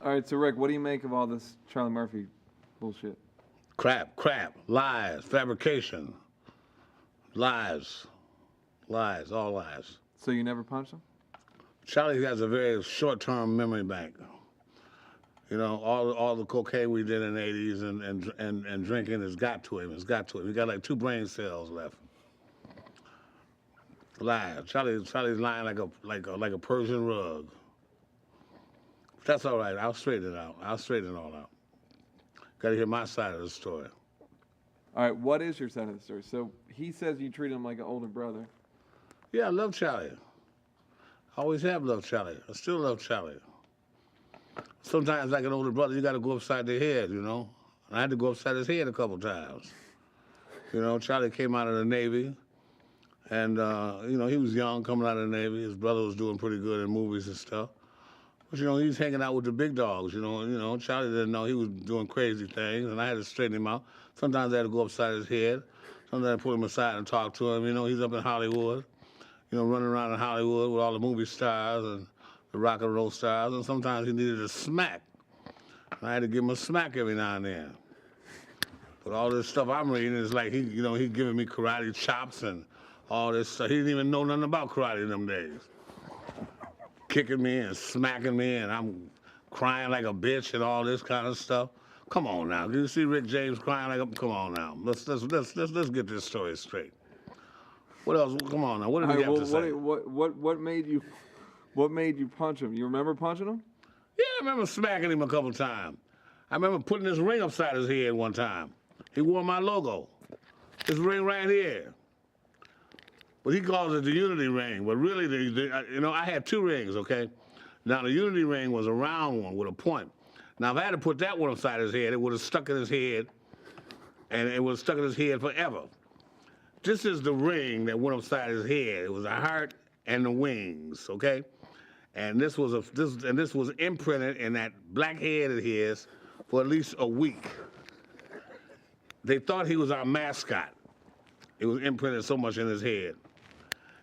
All right, so Rick, what do you make of all this Charlie Murphy bullshit? Crap, lies, fabrication, lies, all lies. So you never punched him? Charlie has a very short-term memory bank. You know, all the cocaine we did in the '80s and drinking has got to him. It's got to him. He got like 2 brain cells left. Lies. Charlie's lying like a Persian rug. That's all right. I'll straighten it out. I'll straighten it all out. Got to hear my side of the story. All right, what is your side of the story? So he says you treat him like an older brother. Yeah, I love Charlie. I always have loved Charlie. I still love Charlie. Sometimes, like an older brother, you got to go upside their head, you know. And I had to go upside his head a couple times. You know, Charlie came out of the Navy, and, you know, he was young coming out of the Navy. His brother was doing pretty good in movies and stuff. But, you know, he was hanging out with the big dogs, you know. Charlie didn't know he was doing crazy things, and I had to straighten him out. Sometimes I had to go upside his head. Sometimes I put him aside and talk to him. You know, he's up in Hollywood, you know, running around in Hollywood with all the movie stars and the rock and roll stars, and sometimes he needed a smack. And I had to give him a smack every now and then. But all this stuff I'm reading is like he's giving me karate chops and all this stuff. He didn't even know nothing about karate in them days. Kicking me and smacking me, and I'm crying like a bitch and all this kind of stuff. Come on now, you see Rick James crying like a? Come on now, let's get this story straight. What else? Come on now, what did he have to say? What made you punch him? You remember punching him? Yeah, I remember smacking him a couple times. I remember putting this ring upside his head one time. He wore my logo. This ring right here. But he calls it the Unity ring. But really, you know, I had 2 rings, okay? Now, the Unity ring was a round one with a point. Now, if I had to put that one upside his head, it would have stuck in his head, and it would have stuck in his head forever. This is the ring that went upside his head. It was a heart and the wings, okay? And this was imprinted in that black head of his for at least a week. They thought he was our mascot. It was imprinted so much in his head.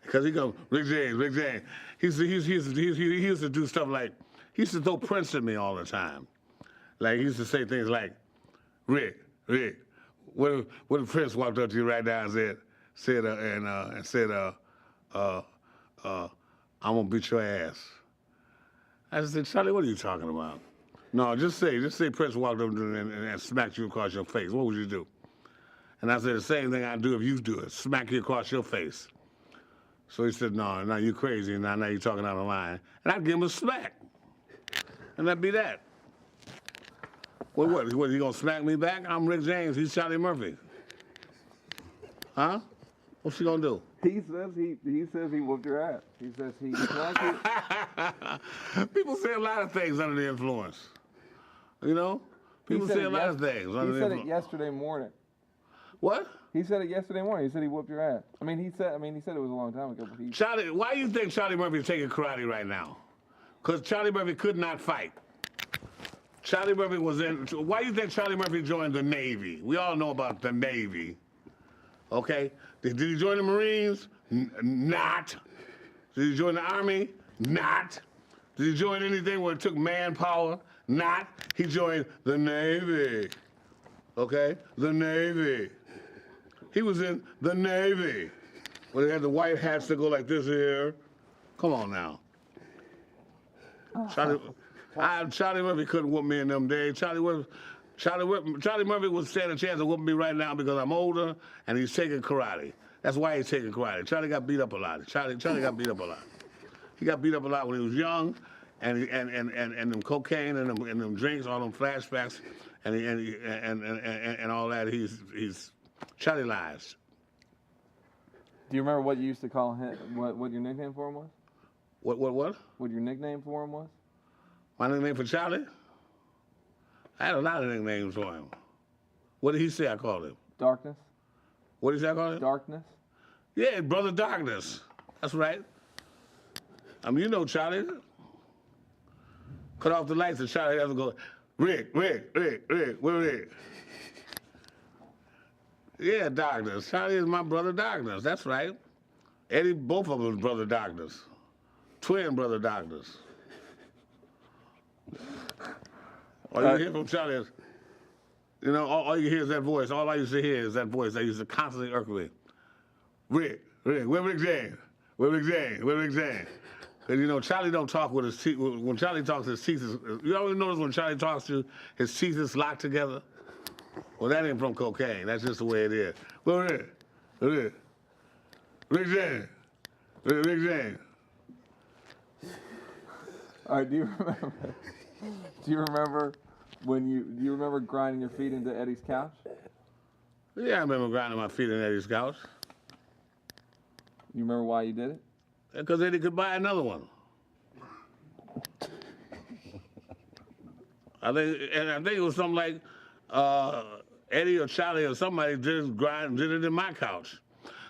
Because he goes, Rick James. He used to do stuff like, he used to throw Prince at me all the time. Like, he used to say things like, Rick, what if Prince walked up to you right now and said, I'm gonna beat your ass. I said, Charlie, what are you talking about? No, just say Prince walked up to you and smacked you across your face. What would you do? And I said, the same thing I'd do if you do it, smack you across your face. So he said, no, you crazy, now you're talking out of line. And I'd give him a smack. And that'd be that. What, he gonna smack me back? I'm Rick James, he's Charlie Murphy. Huh? What's he gonna do? He says he whooped your ass. He says he smacked you. People say a lot of things under the influence. You know? People say a lot of things under the influence. He said it yesterday morning. What? He said it yesterday morning. He said he whooped your ass. He said it was a long time ago. But Charlie, why do you think Charlie Murphy is taking karate right now? Because Charlie Murphy could not fight. Charlie Murphy was in. Why do you think Charlie Murphy joined the Navy? We all know about the Navy. Okay? Did he join the Marines? Not. Did he join the Army? Not. Did he join anything where it took manpower? Not. He joined the Navy. Okay? The Navy. He was in the Navy. Where they had the white hats that go like this here. Come on now. Charlie Murphy couldn't whoop me in them days. Charlie Murphy would stand a chance of whooping me right now because I'm older and he's taking karate. That's why he's taking karate. Charlie got beat up a lot. Charlie got beat up a lot. He got beat up a lot when he was young, and them cocaine and them drinks, all them flashbacks, and all that. He's Charlie lies. Do you remember what you used to call him? What your nickname for him was? What? What your nickname for him was? My nickname for Charlie? I had a lot of nicknames for him. What did he say I called him? Darkness. What did he say I called him? Darkness. Yeah, Brother Darkness. That's right. You know Charlie. Cut off the lights and Charlie has to go, Rick, where Rick? Yeah, Darkness. Charlie is my Brother Darkness. That's right. Eddie, both of them was Brother Darkness. Twin Brother Darkness. All you hear from Charlie is, you know, all you hear is that voice. All I used to hear is that voice that used to constantly irk me. Rick, where Rick James? Where Rick James? Where Rick James? Because, you know, Charlie don't talk with his teeth. When Charlie talks, his teeth is, you always notice when Charlie talks to you, his teeth is locked together? Well, that ain't from cocaine. That's just the way it is. Where Rick? Rick James. Rick James. All right, do you remember do you remember grinding your feet into Eddie's couch? Yeah, I remember grinding my feet in Eddie's couch. You remember why you did it? Because Eddie could buy another one. I think it was something like Eddie or Charlie or somebody did it in my couch.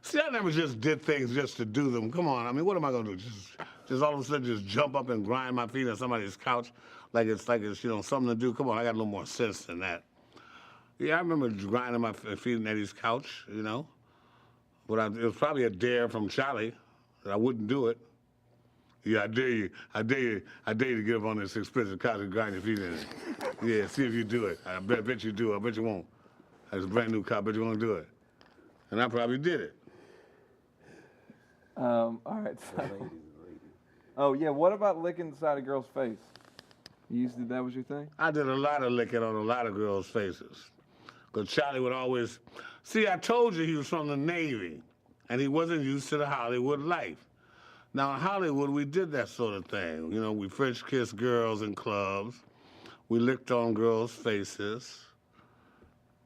See, I never just did things just to do them. Come on, I mean, what am I gonna do? Just all of a sudden just jump up and grind my feet on somebody's couch like it's you know something to do. Come on, I got a little more sense than that. Yeah, I remember grinding my feet on Eddie's couch, you know. But it was probably a dare from Charlie that I wouldn't do it. Yeah, I dare you to get up on this expensive couch and grind your feet in it. Yeah, see if you do it. I bet you do. I bet you won't. It's a brand new couch. I bet you won't do it. And I probably did it. All right. So. Oh yeah, what about licking the side of a girl's face? That was your thing? I did a lot of licking on a lot of girls' faces. Because Charlie would always, see, I told you he was from the Navy, and he wasn't used to the Hollywood life. Now, in Hollywood, we did that sort of thing. You know, we French kissed girls in clubs. We licked on girls' faces.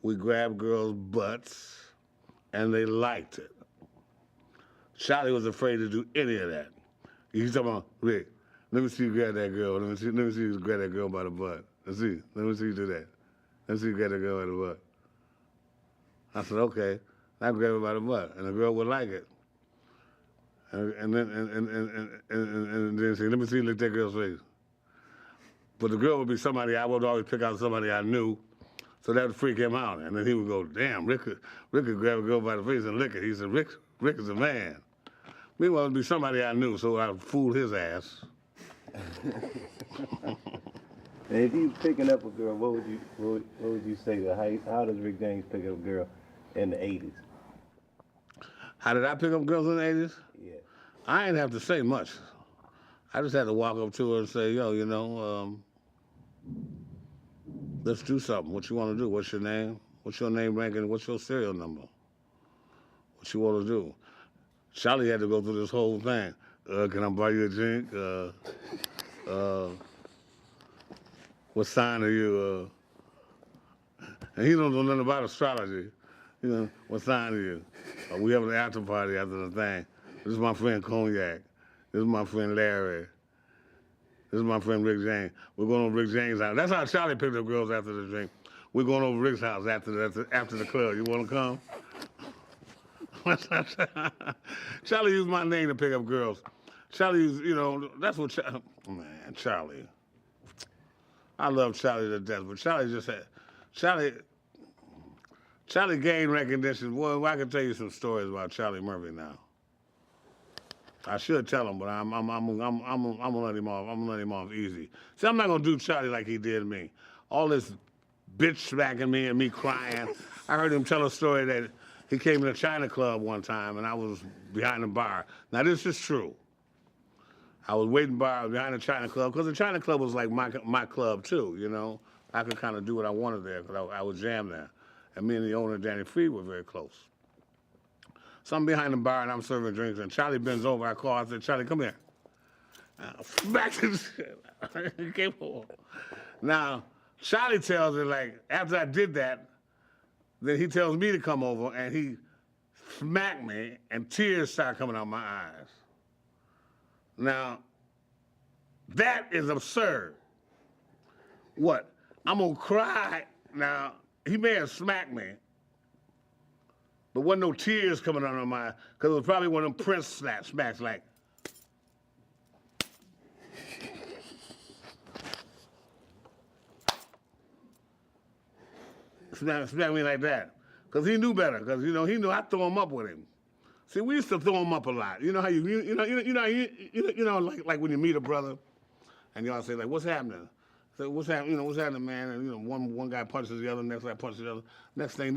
We grabbed girls' butts, and they liked it. Charlie was afraid to do any of that. He's talking about, Rick, let me see you grab that girl. Let me see you grab that girl by the butt. Let me see you do that. Let me see you grab that girl by the butt. I said, okay. I grab her by the butt, and the girl would like it. And then say, let me see you lick that girl's face. But the girl would be somebody, I would always pick out somebody I knew, so that would freak him out. And then he would go, damn, Rick could grab a girl by the face and lick it. He said, Rick is a man. Meanwhile, it would be somebody I knew, so I would fool his ass. And if you was picking up a girl, what would you say? How does Rick James pick up a girl in the 80s? How did I pick up girls in the 80s? Yeah. I didn't have to say much. I just had to walk up to her and say, yo, you know, let's do something. What you want to do? What's your name? What's your name ranking? What's your serial number? What you want to do? Charlie had to go through this whole thing. Can I buy you a drink? What sign are you? And he don't know nothing about astrology. You know, what sign are you? We have an after party after the thing. This is my friend Cognac. This is my friend Larry. This is my friend Rick James. We're going over Rick James' house. That's how Charlie picked up girls after the drink. We're going over Rick's house after the club. You want to come? Charlie used my name to pick up girls. Charlie used, you know, that's what man, Charlie. I love Charlie to death, but Charlie just had, Charlie gained recognition. Boy, I can tell you some stories about Charlie Murphy now. I should tell him, but I'm gonna let him off. I'm gonna let him off easy. See, I'm not gonna do Charlie like he did me. All this bitch smacking me and me crying. I heard him tell a story that he came to the China Club one time and I was behind the bar. Now this is true. I was waiting behind the China Club because the China Club was like my club too, you know. I could kind of do what I wanted there because I would jam there. And me and the owner, Danny Freed, were very close. So I'm behind the bar and I'm serving drinks and Charlie bends over. I call, I said, Charlie, come here. Back to the shit. He came over. Now, Charlie tells her, like, after I did that, then he tells me to come over and he smacked me and tears start coming out my eyes. Now, that is absurd. What? I'm gonna cry. Now, he may have smacked me, but wasn't no tears coming out of my eyes, because it was probably one of them Prince smacks like. Smack me like that. Because he knew better, because, you know, he knew I'd throw him up with him. See, we used to throw him up a lot. You know how like when you meet a brother and y'all say, like, what's happening? So what's happening? What's happening, man? And one guy punches the other, next guy punches the other. Next thing,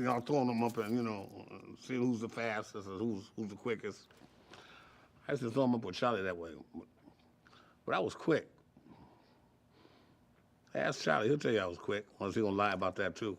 I'm throwing them up and see who's the fastest or who's the quickest. I used to throw them up with Charlie that way, but I was quick. Ask Charlie, he'll tell you I was quick. Unless he gonna lie about that too.